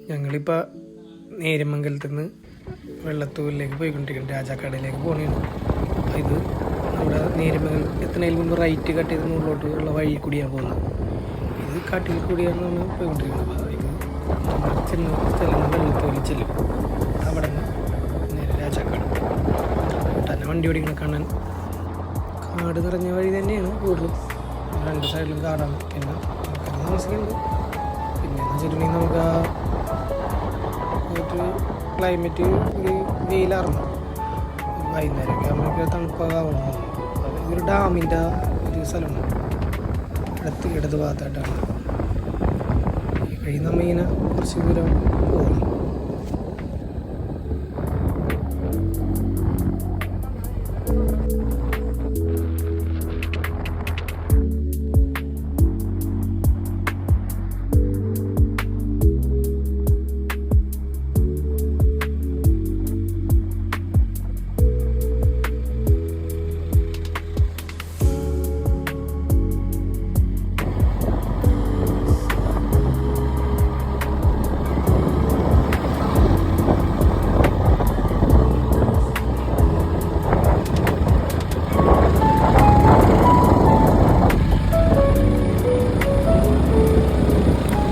ഞങ്ങളിപ്പോൾ നേര്യമംഗലത്ത് നിന്ന് വെള്ളത്തൂരിലേക്ക് പോയിക്കൊണ്ടിരിക്കുന്നു, രാജാക്കാടിലേക്ക് പോകണേണ്. അപ്പോൾ ഇത് നമ്മുടെ നേര്യമംഗലം എത്തുന്നതിന് മുമ്പ് റൈറ്റ് കട്ട് ചെയ്ത് മുകളിലോട്ട് ഉള്ള വഴി കൂടിയാണ് പോകുന്നത്. ഇത് കാട്ടിൽ കൂടിയാണ് നമ്മൾ പോയിക്കൊണ്ടിരിക്കുന്നത്. അപ്പോൾ ഇത് നമ്മൾ ചെന്ന് സ്ഥലങ്ങൾ വെള്ളത്തൂരിൽ ചെല്ലും. അവിടെ നിന്ന് നേരെ രാജാക്കാട് തന്നെ വണ്ടി ഓടിക്കണം. കാണാൻ കാട് നിറഞ്ഞ വഴി തന്നെയാണ് കൂടുതലും. രണ്ട് സൈഡിലും കാടാണ്. പിന്നെ താമസിക്കുന്നുണ്ട്. പിന്നെ എന്ന് വെച്ചിട്ടുണ്ടെങ്കിൽ നമുക്ക് ആ ഒരു ക്ലൈമറ്റ് ഒരു വെയിലാറുന്നു. വൈകുന്നേരമൊക്കെ ആകുമ്പോഴൊക്കെ തണുപ്പാകാവുന്നു. ഇതൊരു ഡാമിൻ്റെ ഒരു സ്ഥലമാണ്. ഇടത് ഭാഗത്തായിട്ടാണ്. ഈ വഴി നമ്മൾ ഇങ്ങനെ കുറച്ച് ദൂരം പോകുന്നു.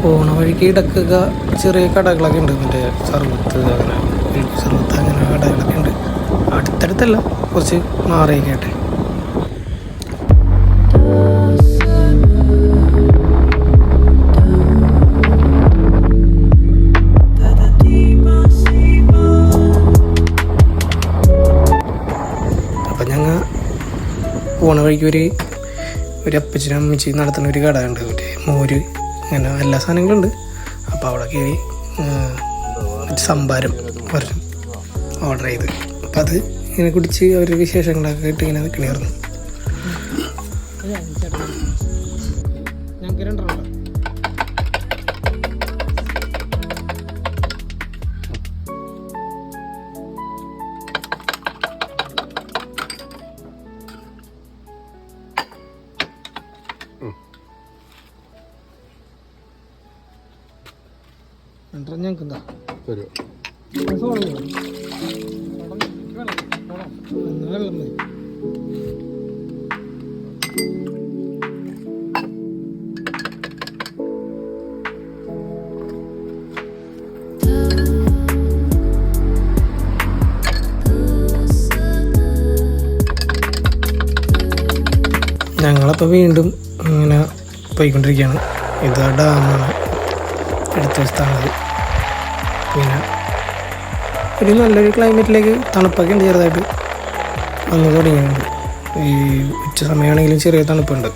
പോണ വഴിക്ക് ഇടക്കൊക്കെ ചെറിയ കടകളൊക്കെ ഉണ്ട്. മറ്റേ സർവത്ത് അങ്ങനെ കടകളൊക്കെ ഉണ്ട്. അടുത്തടുത്തല്ല, കുറച്ച് മാറിയൊക്കെ ആട്ടെ. അപ്പം ഞങ്ങൾ പോണ വഴിക്ക് ഒരു അപ്പച്ചനും അമ്മച്ചി നടത്തുന്ന ഒരു കട ഉണ്ട്. മറ്റേ മോര് അങ്ങനെ എല്ലാ സാധനങ്ങളും ഉണ്ട്. അപ്പോൾ അവിടെ കയറി സംഭാരം പറഞ്ഞു ഓർഡർ ചെയ്ത്. അപ്പം അത് ഇങ്ങനെ കുടിച്ച് അവരുടെ വിശേഷങ്ങളൊക്കെ കേട്ട് ഇങ്ങനെ നിൽക്കണമായിരുന്നു. ഞങ്ങൾക്ക് രണ്ടെണ്ണം ഞങ്ങൾക്ക് എന്താ വെള്ളം മതി. ഞങ്ങളപ്പോൾ വീണ്ടും ഇങ്ങനെ പോയിക്കൊണ്ടിരിക്കുകയാണ്. ഇത് ഡാമാണ് അടുത്ത സ്ഥലത്ത്. പിന്നെ ഒരു നല്ലൊരു ക്ലൈമറ്റിലേക്ക് തണുപ്പൊക്കെ ഉണ്ട്. ചെറുതായിട്ട് വന്നു തുടങ്ങിയിട്ടുണ്ട്. ഈ ഉച്ച സമയമാണെങ്കിലും ചെറിയ തണുപ്പുണ്ട്.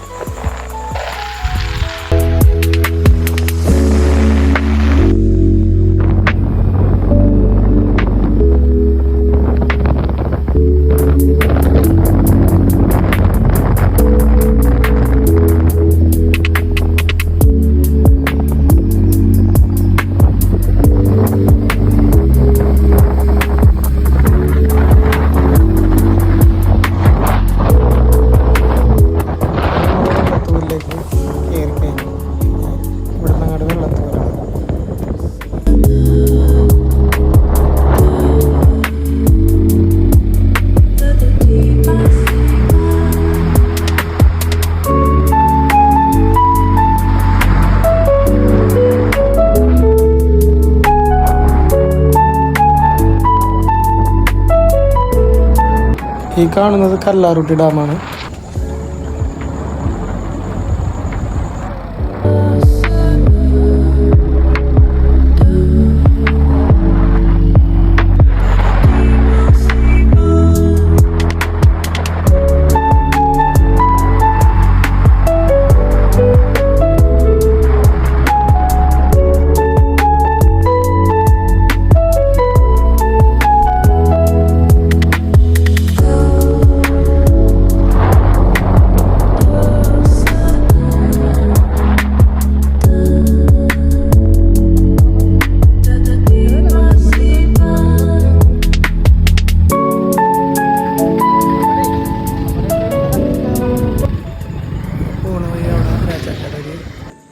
ഈ കാണുന്നത് കല്ലാറുട്ടി ഡാമാണ്.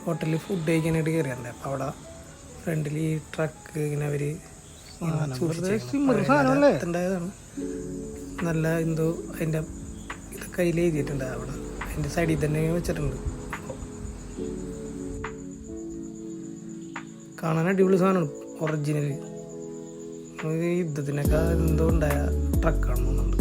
ഹോട്ടലിൽ ഫുഡ് കഴിക്കാനായിട്ട് കയറിയായിരുന്നു. അപ്പോൾ അവിടെ ഫ്രണ്ടിൽ ഈ ട്രക്ക് ഇങ്ങനെ അവർ ഉണ്ടായതാണ്. നല്ല എന്തോ അതിൻ്റെ ഇത് കയ്യിൽ എഴുതിയിട്ടുണ്ട് അവിടെ, അതിൻ്റെ സൈഡിൽ തന്നെ വെച്ചിട്ടുണ്ട്. കാണാൻ അടിപൊളി സാധനമാണ്, ഒറിജിനൽ യുദ്ധത്തിനൊക്കെ എന്തോ ഉണ്ടായ ട്രക്കാണ് തോന്നുന്നുണ്ട്.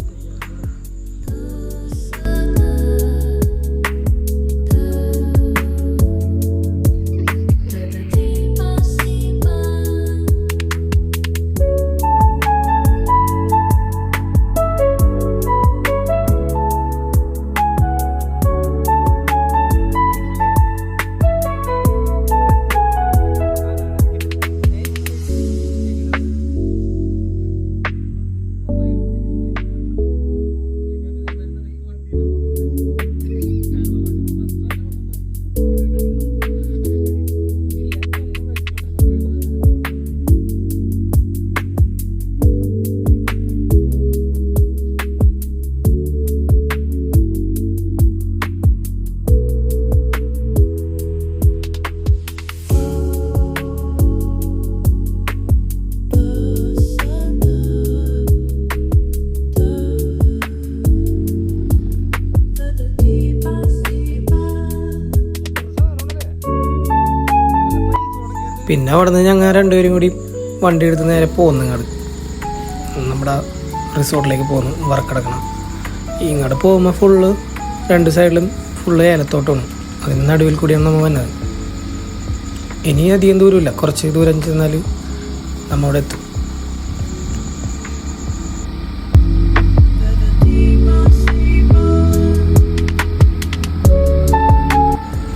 പിന്നെ അവിടെ നിന്ന് ഞങ്ങൾ രണ്ടുപേരും കൂടി വണ്ടി എടുത്ത് നേരെ പോന്നു. നമ്മുടെ റിസോർട്ടിലേക്ക് പോന്നു, വറക്കിടക്കണം. ഇങ്ങോട്ട് പോകുമ്പോൾ ഫുള്ള് രണ്ട് സൈഡിലും ഫുള്ള് ഏലത്തോട്ടമാണ്. അതിന് നടുവിൽ കൂടിയാണ് നമ്മൾ വന്നത്. ഇനി അധികം ദൂരമില്ല, കുറച്ച് ദൂരം ചെന്നാൽ നമ്മൾ അവിടെ എത്തും.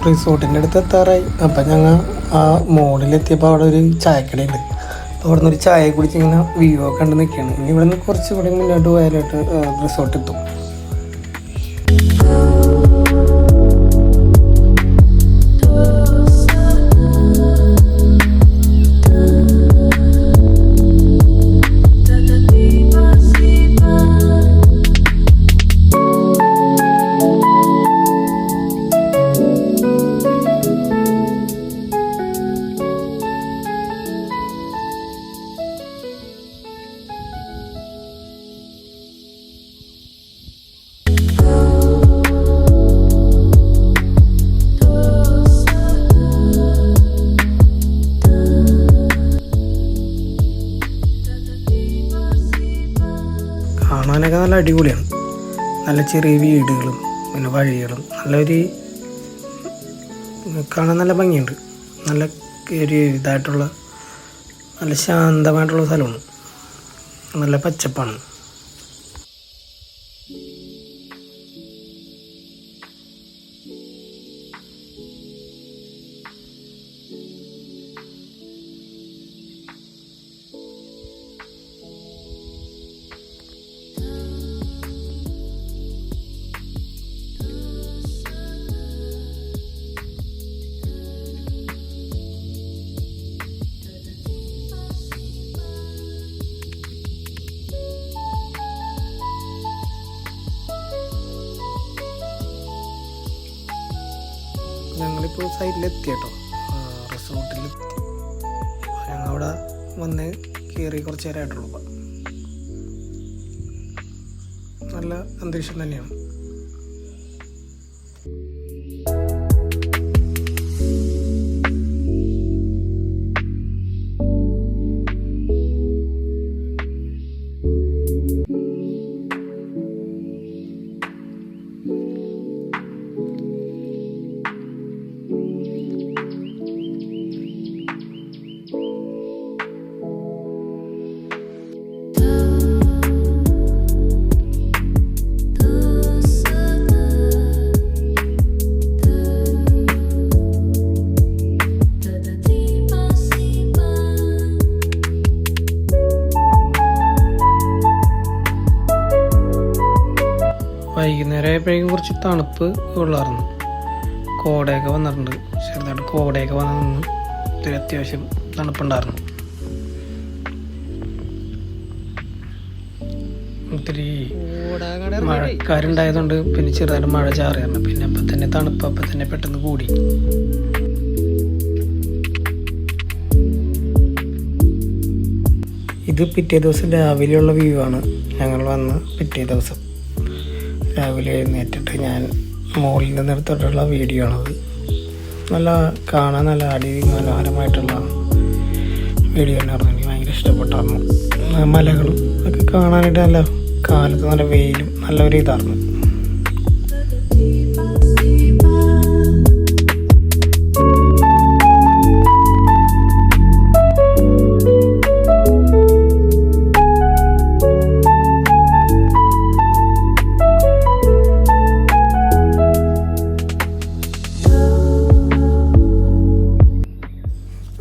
റിസോർട്ടിൻ്റെ അടുത്ത് എത്താറായി. അപ്പം ഞങ്ങൾ ആ മോളിലെത്തിയപ്പോൾ അവിടെ ഒരു ചായക്കടയുണ്ട്. അപ്പോൾ അവിടെ നിന്ന് ഒരു ചായ കുടിച്ച് ഇങ്ങനെ വ്യൂ ഒക്കെ കണ്ട് നിൽക്കുകയാണ്. ഇനി ഇവിടെ നിന്ന് കുറച്ച് കൂടി മുന്നോട്ട് പോയാലായിട്ട് റിസോർട്ട് എത്തും. കാണാനൊക്കെ നല്ല അടിപൊളിയാണ്. നല്ല ചെറിയ വീടുകളും പിന്നെ വഴികളും നല്ലൊരു കാണാൻ നല്ല ഭംഗിയുണ്ട്. നല്ല ഒരു ഇതായിട്ടുള്ള നല്ല ശാന്തമായിട്ടുള്ള സ്ഥലമാണ്, നല്ല പച്ചപ്പാണ്. ഞങ്ങളിപ്പോൾ സൈഡിലെത്തി കേട്ടോ, റിസോർട്ടിലെത്തി. ഞങ്ങൾ അവിടെ വന്ന് കയറി കുറച്ച് നേരമായിട്ടുള്ളൂ. നല്ല അന്തരീക്ഷം തന്നെയാണ്. വൈകുന്നേരം ആയപ്പോഴേക്കും കുറച്ച് തണുപ്പ് കൊള്ളാറുണ്ട്. കോടയൊക്കെ വന്നിട്ടുണ്ട്, ചെറുതായിട്ട് കോടയൊക്കെ വന്ന് നിന്ന് ഒത്തിരി അത്യാവശ്യം തണുപ്പുണ്ടായിരുന്നു. ഒത്തിരി മഴക്കാരുണ്ടായതുകൊണ്ട് പിന്നെ ചെറുതായിട്ട് മഴ ചാറിയായിരുന്നു. പിന്നെ അപ്പം തന്നെ തണുപ്പ് അപ്പം തന്നെ പെട്ടെന്ന് കൂടി. ഇത് പിറ്റേ ദിവസം രാവിലെയുള്ള വ്യൂ ആണ്. ഞങ്ങൾ വന്ന് പിറ്റേ ദിവസം രാവിലെ എഴുന്നേറ്റിട്ട് ഞാൻ മുകളിൽ നിന്ന് എടുത്തിട്ടുള്ള വീഡിയോ ആണത്. നല്ല കാണാൻ നല്ല മനോഹരമായിട്ടുള്ള വീഡിയോ തന്നെയായിരുന്നു. എനിക്ക് ഭയങ്കര ഇഷ്ടപ്പെട്ടായിരുന്നു. മലകളും ഒക്കെ കാണാനായിട്ട് നല്ല കാലത്ത് നല്ല വെയിലും നല്ലൊരു ഇതായിരുന്നു.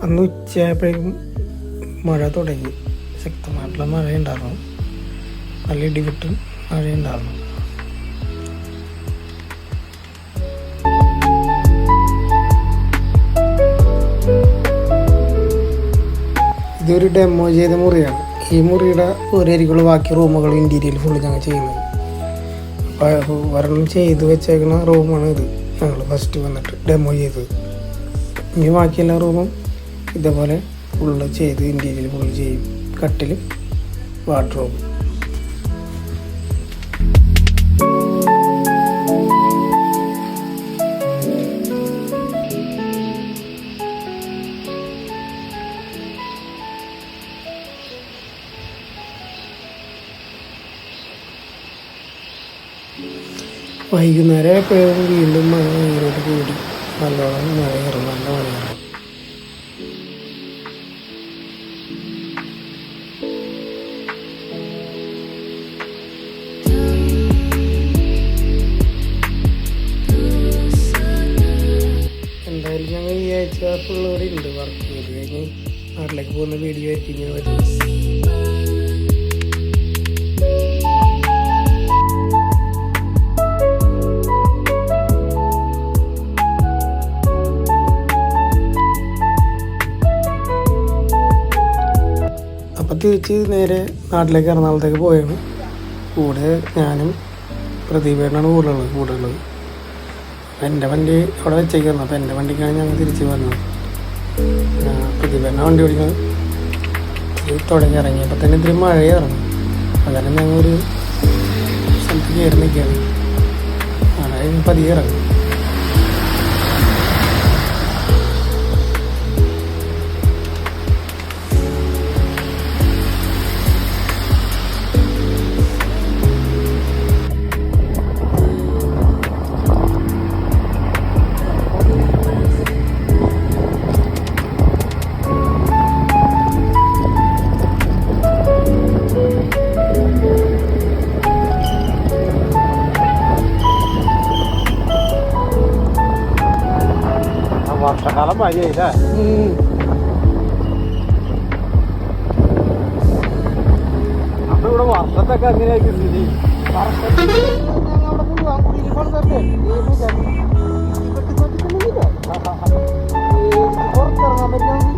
അന്ന് ഉച്ചയായപ്പോഴേക്കും മഴ തുടങ്ങി. ശക്തമായിട്ടുള്ള മഴയുണ്ടായിരുന്നു. നല്ല ഇടിവെട്ടും മഴയുണ്ടായിരുന്നു. ഇതൊരു ഡെമോ ചെയ്ത മുറിയാണ്. ഈ മുറിയുടെ ഒരേരിക്കുള്ള ബാക്കി റൂമുകൾ ഇൻറ്റീരിയൽ ഫുള്ള് ഞങ്ങൾ ചെയ്യുന്നത്. അപ്പോൾ ഒരെണ്ണം ചെയ്ത് വെച്ചേക്കുന്ന റൂമാണ് ഇത്. ഞങ്ങൾ ഫസ്റ്റ് വന്നിട്ട് ഡെമോ ചെയ്തത്. ഇനി ബാക്കി എല്ലാ റൂമും ഇതേപോലെ ഫുള്ള് ചെയ്ത് ഇൻറ്റീരിയൽ ഫുള്ള് ചെയ്യും. കട്ടിലും വാർഡ്രോബും. വൈകുന്നേരം എപ്പോഴും വീണ്ടും മഴ ഭയങ്കരമായിട്ട് കൂടി. നല്ലോണം മഴ കയറും. നല്ല മഴയാണ്. എന്തായാലും ഞങ്ങൾ ഈ ആഴ്ച ഫുള്ള് ഇവിടെ ഉണ്ട് വർക്ക് ചെയ്ത് കഴിഞ്ഞ് നാട്ടിലേക്ക് പോകുന്ന വീഡിയോ ആയിരിക്കും ഇങ്ങനെ വരുന്നത്. അപ്പം തിരിച്ച് നേരെ നാട്ടിലേക്ക് എറണാകുളത്തേക്ക് പോയാണ്. കൂടെ ഞാനും പ്രദീപേട്ടനാണ് കൂടുതലുള്ളത്. അപ്പം എൻ്റെ വണ്ടി അവിടെ വെച്ചേക്കായിരുന്നു. അപ്പോൾ എൻ്റെ വണ്ടിക്കാണ് ഞങ്ങൾ തിരിച്ച് വന്നത്. പ്രദീപേട്ടനാണ് വണ്ടി ഓടിക്കുന്നത്. ഇത് തുടങ്ങി ഇറങ്ങിയപ്പോൾ തന്നെ ഇത്തിരി മഴയായിരുന്നു. അതായത് ഞങ്ങൾ ഒരു സ്ഥലത്ത് കയറി നിൽക്കുകയാണ്. മഴ പതിയെ ഇറങ്ങും. വർഷക്കാലം മഴയായില്ലേ? അപ്പൊ ഇവിടെ വർഷത്തൊക്കെ എങ്ങനെയായിരിക്കും സ്ഥിതി? പുറത്തിറങ്ങാൻ പറ്റുമെങ്കിൽ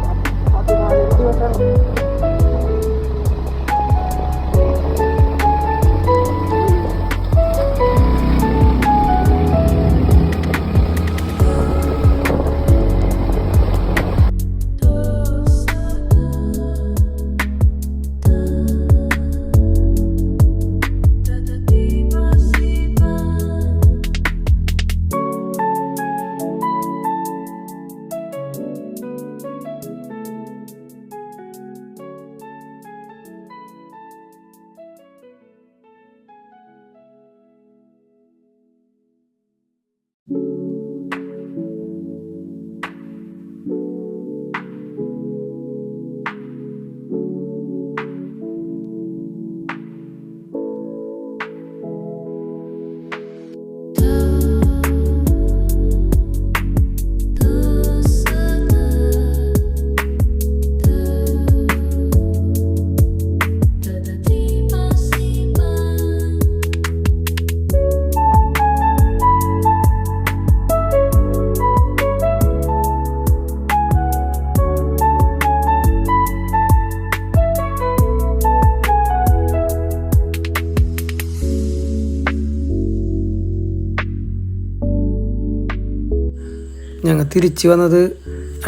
ഞങ്ങൾ തിരിച്ച് വന്നത്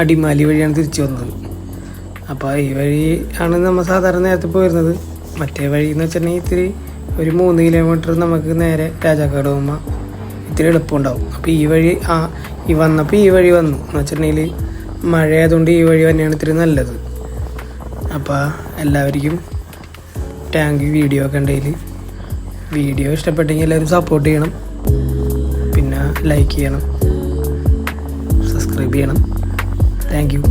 അടിമാലി വഴിയാണ് തിരിച്ച് വന്നത്. അപ്പോൾ ഈ വഴി ആണ് നമ്മൾ സാധാരണ നേരത്തെ പോയിരുന്നത്. മറ്റേ വഴി എന്ന് വെച്ചിട്ടുണ്ടെങ്കിൽ ഇത്തിരി ഒരു 3 കിലോമീറ്റർ നമുക്ക് നേരെ രാജാക്കാട് പോകുമ്പോൾ ഇത്തിരി എളുപ്പമുണ്ടാവും. അപ്പോൾ ഈ വഴി വന്നപ്പോൾ ഈ വഴി വന്നു എന്ന് വെച്ചിട്ടുണ്ടെങ്കിൽ മഴ ആയതുകൊണ്ട് ഈ വഴി തന്നെയാണ് ഇത്തിരി നല്ലത്. അപ്പോൾ എല്ലാവർക്കും താങ്ക് യു. വീഡിയോ ഒക്കെ ഉണ്ടെങ്കിൽ വീഡിയോ ഇഷ്ടപ്പെട്ടെങ്കിൽ എല്ലാവരും സപ്പോർട്ട് ചെയ്യണം, പിന്നെ ലൈക്ക് ചെയ്യണം, സബ്സ്ക്രൈബ് ചെയ്യണം. Thank you.